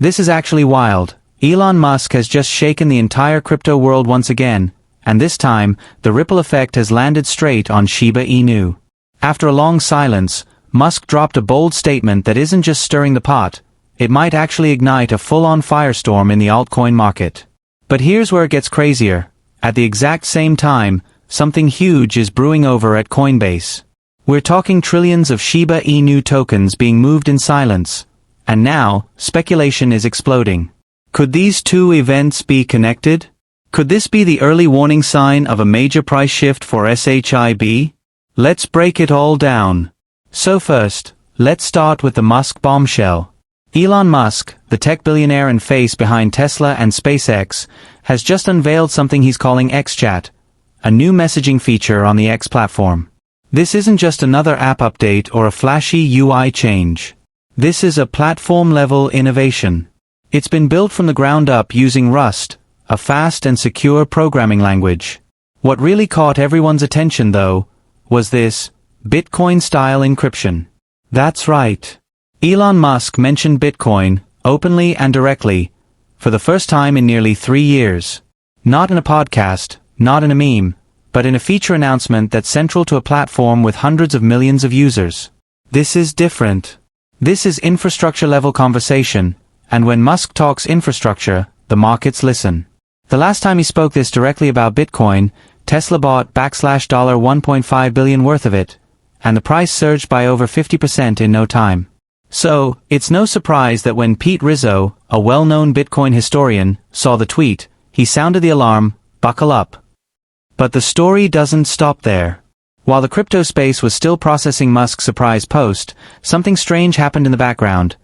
This is actually wild. Elon Musk has just shaken the entire crypto world once again, and this time, the ripple effect has landed straight on Shiba Inu. After a long silence, Musk dropped a bold statement that isn't just stirring the pot, it might actually ignite a full-on firestorm in the altcoin market. But here's where it gets crazier. At the exact same time, something huge is brewing over at Coinbase. We're talking trillions of Shiba Inu tokens being moved in silence. And now, speculation is exploding. Could these two events be connected? Could this be the early warning sign of a major price shift for SHIB? Let's break it all down. So first, let's start with the Musk bombshell. Elon Musk, the tech billionaire and face behind Tesla and SpaceX, has just unveiled something he's calling XChat, a new messaging feature on the X platform. This isn't just another app update or a flashy UI change. This is a platform-level innovation. It's been built from the ground up using Rust, a fast and secure programming language. What really caught everyone's attention, though, was this Bitcoin-style encryption. That's right. Elon Musk mentioned Bitcoin, openly and directly, for the first time in nearly 3 years. Not in a podcast, not in a meme, but in a feature announcement that's central to a platform with hundreds of millions of users. This is different. This is infrastructure-level conversation, and when Musk talks infrastructure, the markets listen. The last time he spoke this directly about Bitcoin, Tesla bought $1.5 billion worth of it, and the price surged by over 50% in no time. So, it's no surprise that when Pete Rizzo, a well-known Bitcoin historian, saw the tweet, he sounded the alarm, buckle up. But the story doesn't stop there. While the crypto space was still processing Musk's surprise post, something strange happened in the background.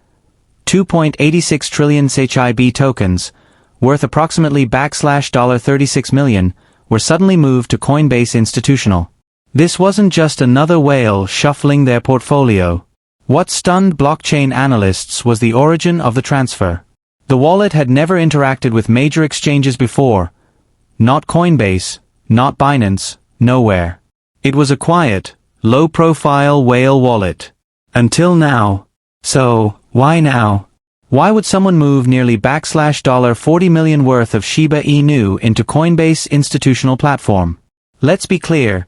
2.86 trillion SHIB tokens, worth approximately $36 million, were suddenly moved to Coinbase Institutional. This wasn't just another whale shuffling their portfolio. What stunned blockchain analysts was the origin of the transfer. The wallet had never interacted with major exchanges before. Not Coinbase, not Binance, nowhere. It was a quiet, low-profile whale wallet. Until now. So, why now? Why would someone move nearly $40 million worth of Shiba Inu into Coinbase Institutional platform? Let's be clear.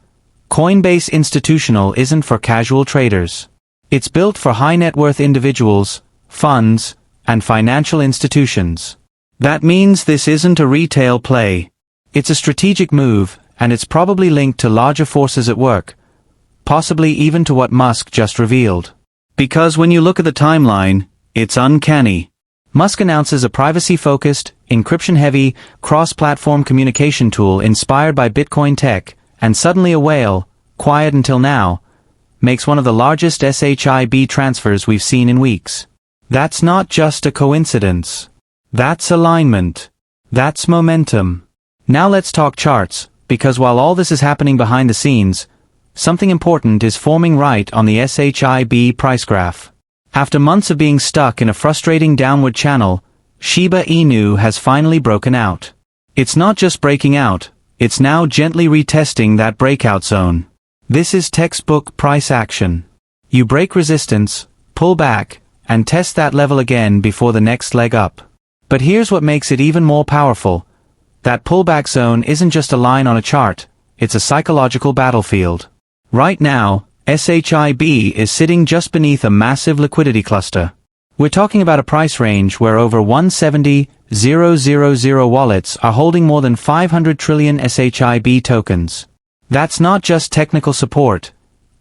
Coinbase Institutional isn't for casual traders. It's built for high-net-worth individuals, funds, and financial institutions. That means this isn't a retail play. It's a strategic move, and it's probably linked to larger forces at work, possibly even to what Musk just revealed. Because when you look at the timeline, it's uncanny. Musk announces a privacy-focused, encryption-heavy, cross-platform communication tool inspired by Bitcoin tech, and suddenly a whale, quiet until now, makes one of the largest SHIB transfers we've seen in weeks. That's not just a coincidence. That's alignment. That's momentum. Now let's talk charts, because while all this is happening behind the scenes, something important is forming right on the SHIB price graph. After months of being stuck in a frustrating downward channel, Shiba Inu has finally broken out. It's not just breaking out, it's now gently retesting that breakout zone. This is textbook price action. You break resistance, pull back, and test that level again before the next leg up. But here's what makes it even more powerful. That pullback zone isn't just a line on a chart, it's a psychological battlefield. Right now, SHIB is sitting just beneath a massive liquidity cluster. We're talking about a price range where over 170,000 wallets are holding more than 500 trillion SHIB tokens. That's not just technical support,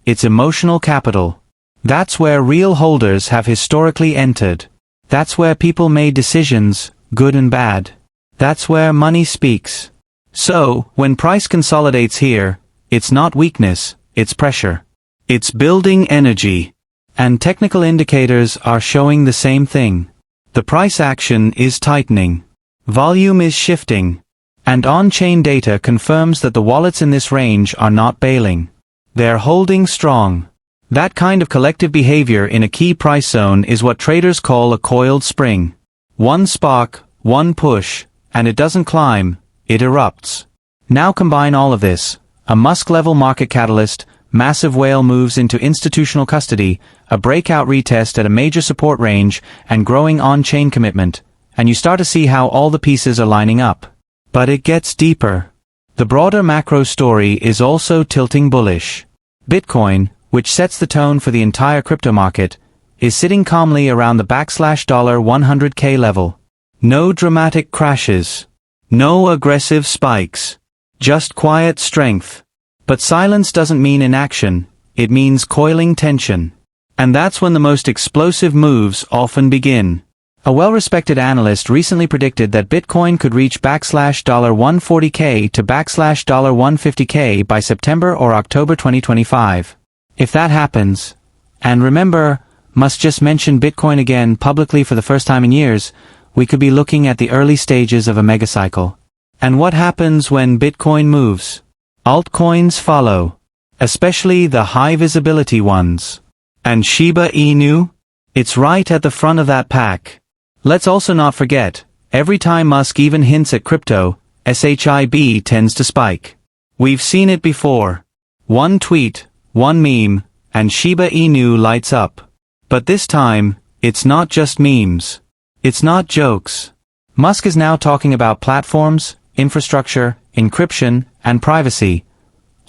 it's emotional capital. That's where real holders have historically entered. That's where people made decisions, good and bad. That's where money speaks. So, when price consolidates here, it's not weakness, it's pressure. It's building energy. And technical indicators are showing the same thing. The price action is tightening. Volume is shifting. And on-chain data confirms that the wallets in this range are not bailing. They're holding strong. That kind of collective behavior in a key price zone is what traders call a coiled spring. One spark, one push, and it doesn't climb, it erupts. Now combine all of this, a Musk-level market catalyst, massive whale moves into institutional custody, a breakout retest at a major support range, and growing on-chain commitment, and you start to see how all the pieces are lining up. But it gets deeper. The broader macro story is also tilting bullish. Bitcoin, which sets the tone for the entire crypto market, is sitting calmly around the $100K level. No dramatic crashes. No aggressive spikes. Just quiet strength. But silence doesn't mean inaction, it means coiling tension. And that's when the most explosive moves often begin. A well-respected analyst recently predicted that Bitcoin could reach $140K to $150K by September or October 2025. If that happens, and remember, must just mention Bitcoin again publicly for the first time in years, we could be looking at the early stages of a megacycle. And what happens when Bitcoin moves? Altcoins follow. Especially the high-visibility ones. And Shiba Inu? It's right at the front of that pack. Let's also not forget, every time Musk even hints at crypto, SHIB tends to spike. We've seen it before. One tweet, one meme, and Shiba Inu lights up. But this time, it's not just memes. It's not jokes. Musk is now talking about platforms, infrastructure, encryption, and privacy.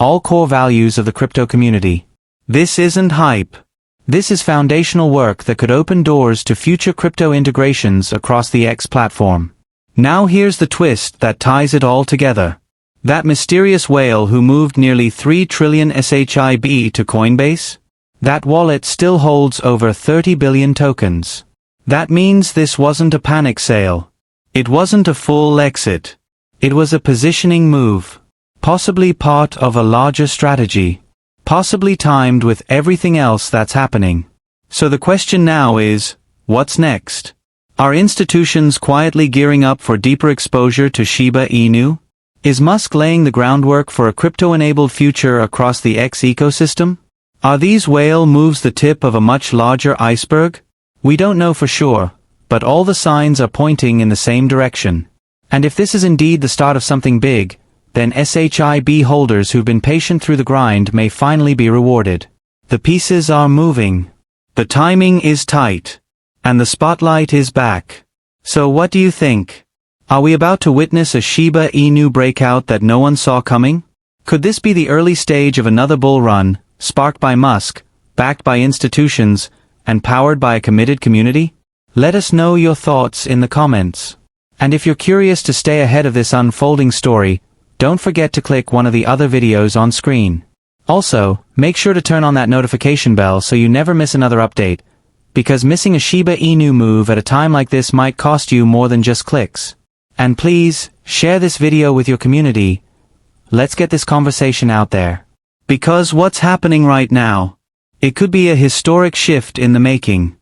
All core values of the crypto community. This isn't hype. This is foundational work that could open doors to future crypto integrations across the X platform. Now here's the twist that ties it all together. That mysterious whale who moved nearly 3 trillion SHIB to Coinbase? That wallet still holds over 30 billion tokens. That means this wasn't a panic sale. It wasn't a full exit. It was a positioning move. Possibly part of a larger strategy. Possibly timed with everything else that's happening. So the question now is, what's next? Are institutions quietly gearing up for deeper exposure to Shiba Inu? Is Musk laying the groundwork for a crypto-enabled future across the X ecosystem? Are these whale moves the tip of a much larger iceberg? We don't know for sure, but all the signs are pointing in the same direction. And if this is indeed the start of something big, then SHIB holders who've been patient through the grind may finally be rewarded. The pieces are moving. The timing is tight. And the spotlight is back. So what do you think? Are we about to witness a Shiba Inu breakout that no one saw coming? Could this be the early stage of another bull run, sparked by Musk, backed by institutions, and powered by a committed community? Let us know your thoughts in the comments. And if you're curious to stay ahead of this unfolding story, don't forget to click one of the other videos on screen. Also, make sure to turn on that notification bell so you never miss another update, because missing a Shiba Inu move at a time like this might cost you more than just clicks. And please, share this video with your community. Let's get this conversation out there. Because what's happening right now? It could be a historic shift in the making.